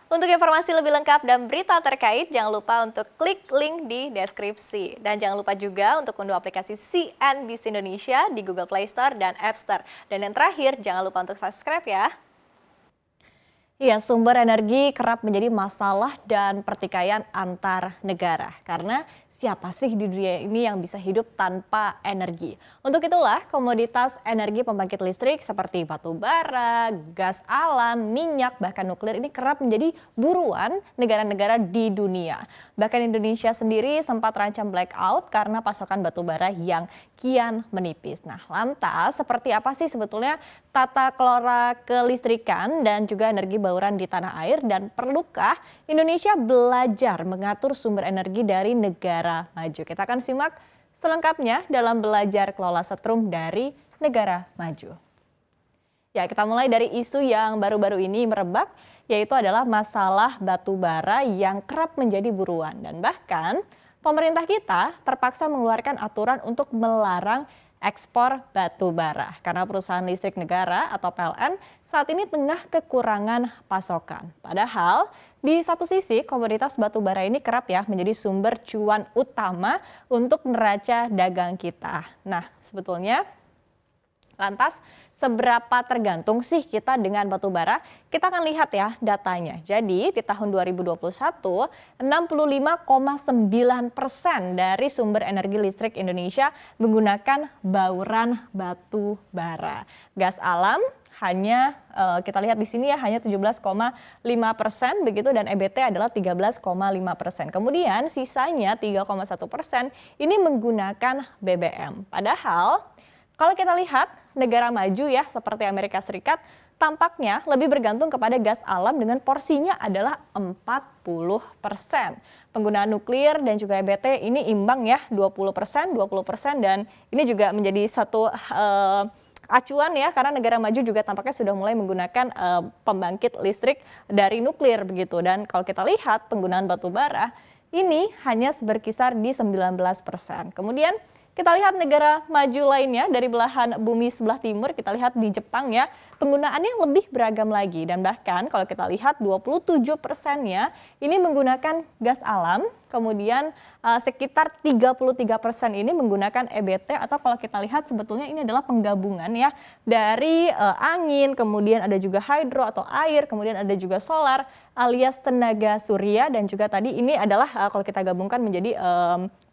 Untuk informasi lebih lengkap dan berita terkait, jangan lupa untuk klik link di deskripsi. Dan jangan lupa juga untuk unduh aplikasi CNBC Indonesia di Google Play Store dan App Store. Dan yang terakhir, jangan lupa untuk subscribe ya. Iya, sumber energi kerap menjadi masalah dan pertikaian antar negara. Karena siapa sih di dunia ini yang bisa hidup tanpa energi? Untuk itulah komoditas energi pembangkit listrik seperti batu bara, gas alam, minyak, bahkan nuklir ini kerap menjadi buruan negara-negara di dunia. Bahkan Indonesia sendiri sempat terancam blackout karena pasokan batu bara yang kian menipis. Nah, lantas seperti apa sih sebetulnya tata kelola kelistrikan dan juga energi bauran di tanah air, dan perlukah Indonesia belajar mengatur sumber energi dari negara maju? Kita akan simak selengkapnya dalam belajar kelola setrum dari negara maju. Ya, kita mulai dari isu yang baru-baru ini merebak, yaitu adalah masalah batu bara yang kerap menjadi buruan, dan bahkan pemerintah kita terpaksa mengeluarkan aturan untuk melarang ekspor batu bara karena perusahaan listrik negara atau PLN saat ini tengah kekurangan pasokan. Padahal di satu sisi komoditas batu bara ini kerap ya menjadi sumber cuan utama untuk neraca dagang kita. Nah, sebetulnya lantas seberapa tergantung sih kita dengan batu bara? Kita akan lihat ya datanya. Jadi di tahun 2021, 65,9% dari sumber energi listrik Indonesia menggunakan bauran batu bara. Gas alam hanya kita lihat di sini ya hanya 17,5% begitu, dan EBT adalah 13,5%. Kemudian sisanya 3,1% ini menggunakan BBM. Padahal kalau kita lihat negara maju ya seperti Amerika Serikat tampaknya lebih bergantung kepada gas alam dengan porsinya adalah 40%. Penggunaan nuklir dan juga EBT ini imbang ya 20%, dan ini juga menjadi satu acuan ya karena negara maju juga tampaknya sudah mulai menggunakan pembangkit listrik dari nuklir begitu. Dan kalau kita lihat penggunaan batu bara ini hanya berkisar di 19%. Kemudian kita lihat negara maju lainnya dari belahan bumi sebelah timur, kita lihat di Jepang ya, penggunaannya lebih beragam lagi. Dan bahkan kalau kita lihat 27%-nya ini menggunakan gas alam, kemudian sekitar 33% ini menggunakan EBT, atau kalau kita lihat sebetulnya ini adalah penggabungan ya dari angin, kemudian ada juga hidro atau air, kemudian ada juga solar alias tenaga surya, dan juga tadi ini adalah kalau kita gabungkan menjadi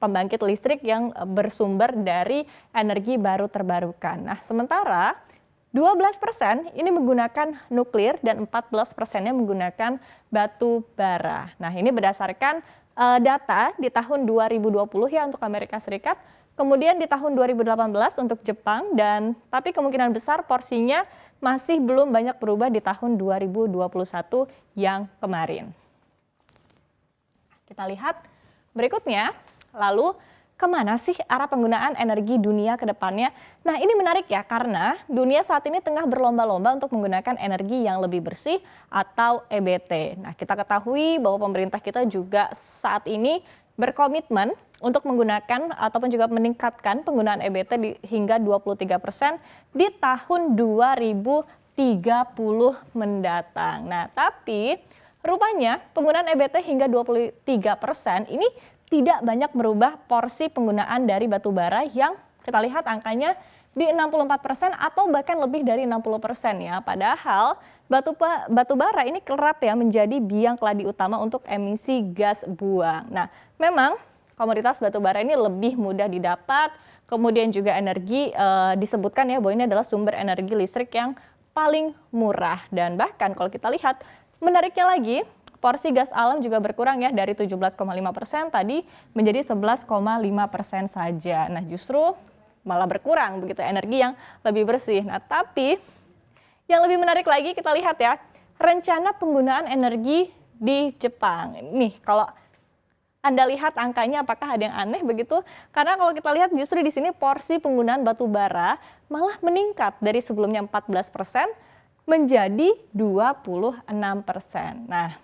pembangkit listrik yang bersumber dari energi baru terbarukan. Nah, sementara 12% ini menggunakan nuklir dan 14%-nya menggunakan batu bara. Nah, ini berdasarkan data di tahun 2020 ya untuk Amerika Serikat, kemudian di tahun 2018 untuk Jepang, dan tapi kemungkinan besar porsinya masih belum banyak berubah di tahun 2021 yang kemarin. Kita lihat berikutnya, lalu kemana sih arah penggunaan energi dunia ke depannya? Nah, ini menarik ya karena dunia saat ini tengah berlomba-lomba untuk menggunakan energi yang lebih bersih atau EBT. Nah, kita ketahui bahwa pemerintah kita juga saat ini berkomitmen untuk menggunakan ataupun juga meningkatkan penggunaan EBT hingga 23% di tahun 2030 mendatang. Nah, tapi rupanya penggunaan EBT hingga 23% ini tidak banyak merubah porsi penggunaan dari batu bara yang kita lihat angkanya di 64% atau bahkan lebih dari 60% ya. Padahal batu bara ini kerap ya menjadi biang keladi utama untuk emisi gas buang. Nah, memang komoditas batu bara ini lebih mudah didapat, kemudian juga energi disebutkan ya bahwa ini adalah sumber energi listrik yang paling murah, dan bahkan kalau kita lihat menariknya lagi, porsi gas alam juga berkurang ya dari 17,5% tadi menjadi 11,5% saja. Nah, justru malah berkurang begitu energi yang lebih bersih. Nah, tapi yang lebih menarik lagi kita lihat ya, rencana penggunaan energi di Jepang. Nih, kalau Anda lihat angkanya apakah ada yang aneh begitu? Karena kalau kita lihat justru di sini porsi penggunaan batu bara malah meningkat dari sebelumnya 14% menjadi 26%. Nah,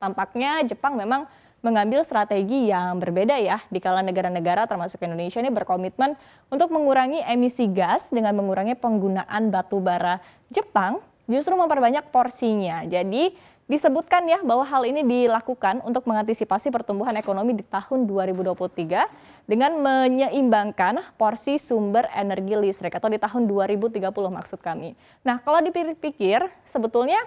tampaknya Jepang memang mengambil strategi yang berbeda ya di kala negara-negara termasuk Indonesia ini berkomitmen untuk mengurangi emisi gas dengan mengurangi penggunaan batu bara. Jepang justru memperbanyak porsinya. Jadi Disebutkan ya bahwa hal ini dilakukan untuk mengantisipasi pertumbuhan ekonomi di tahun 2023 dengan menyeimbangkan porsi sumber energi listrik atau di tahun 2030 maksud kami. Nah, kalau dipikir-pikir sebetulnya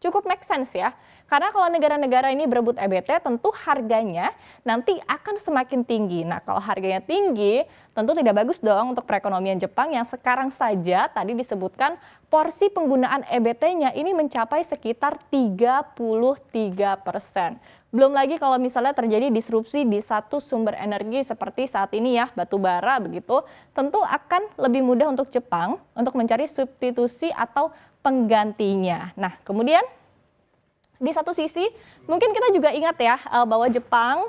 cukup make sense ya. Karena kalau negara-negara ini berebut EBT tentu harganya nanti akan semakin tinggi. Nah, kalau harganya tinggi tentu tidak bagus dong untuk perekonomian Jepang yang sekarang saja tadi disebutkan porsi penggunaan EBT-nya ini mencapai sekitar 33%. Belum lagi kalau misalnya terjadi disrupsi di satu sumber energi seperti saat ini ya, batu bara begitu, tentu akan lebih mudah untuk Jepang untuk mencari substitusi atau penggantinya. Nah, kemudian di satu sisi mungkin kita juga ingat ya bahwa Jepang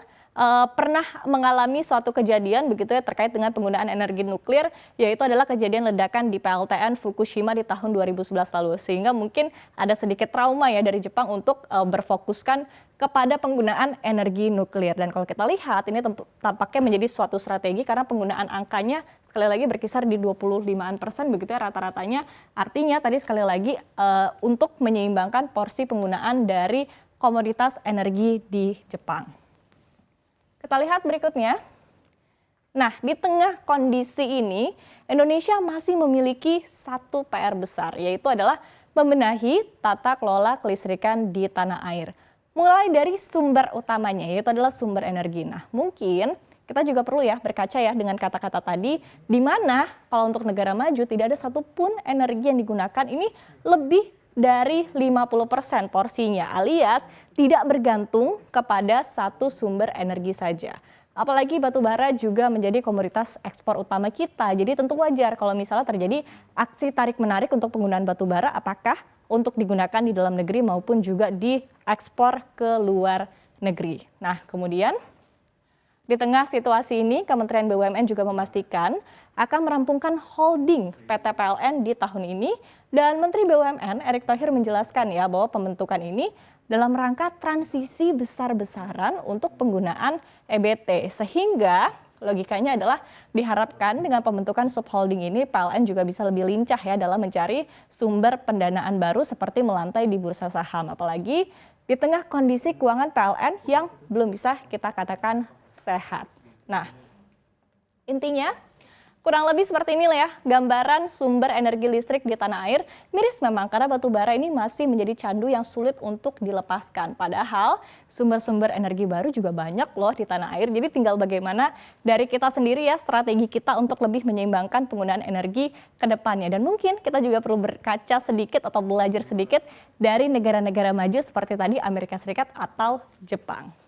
pernah mengalami suatu kejadian begitu ya terkait dengan penggunaan energi nuklir, yaitu adalah kejadian ledakan di PLTN Fukushima di tahun 2011 lalu, sehingga mungkin ada sedikit trauma ya dari Jepang untuk berfokuskan kepada penggunaan energi nuklir. Dan kalau kita lihat ini tampaknya menjadi suatu strategi karena penggunaan angkanya sekali lagi berkisar di 25% begitu ya rata-ratanya. Artinya tadi sekali lagi untuk menyeimbangkan porsi penggunaan dari komoditas energi di Jepang. Kita lihat berikutnya. Nah, di tengah kondisi ini, Indonesia masih memiliki satu PR besar, yaitu adalah membenahi tata kelola kelistrikan di tanah air. Mulai dari sumber utamanya, yaitu adalah sumber energi. Nah, mungkin kita juga perlu ya berkaca ya dengan kata-kata tadi, di mana kalau untuk negara maju tidak ada satupun energi yang digunakan ini lebih dari 50% porsinya, alias tidak bergantung kepada satu sumber energi saja. Apalagi batu bara juga menjadi komoditas ekspor utama kita. Jadi tentu wajar kalau misalnya terjadi aksi tarik-menarik untuk penggunaan batu bara, apakah untuk digunakan di dalam negeri maupun juga diekspor ke luar negeri. Nah, kemudian di tengah situasi ini, Kementerian BUMN juga memastikan akan merampungkan holding PT PLN di tahun ini, dan Menteri BUMN Erick Thohir menjelaskan ya bahwa pembentukan ini dalam rangka transisi besar-besaran untuk penggunaan EBT, sehingga logikanya adalah diharapkan dengan pembentukan subholding ini PLN juga bisa lebih lincah ya dalam mencari sumber pendanaan baru seperti melantai di bursa saham, apalagi di tengah kondisi keuangan PLN yang belum bisa kita katakan sehat. Nah, intinya kurang lebih seperti inilah ya gambaran sumber energi listrik di tanah air. Miris memang karena batu bara ini masih menjadi candu yang sulit untuk dilepaskan. Padahal sumber-sumber energi baru juga banyak loh di tanah air. Jadi tinggal bagaimana dari kita sendiri ya strategi kita untuk lebih menyeimbangkan penggunaan energi ke depannya. Dan mungkin kita juga perlu berkaca sedikit atau belajar sedikit dari negara-negara maju seperti tadi Amerika Serikat atau Jepang.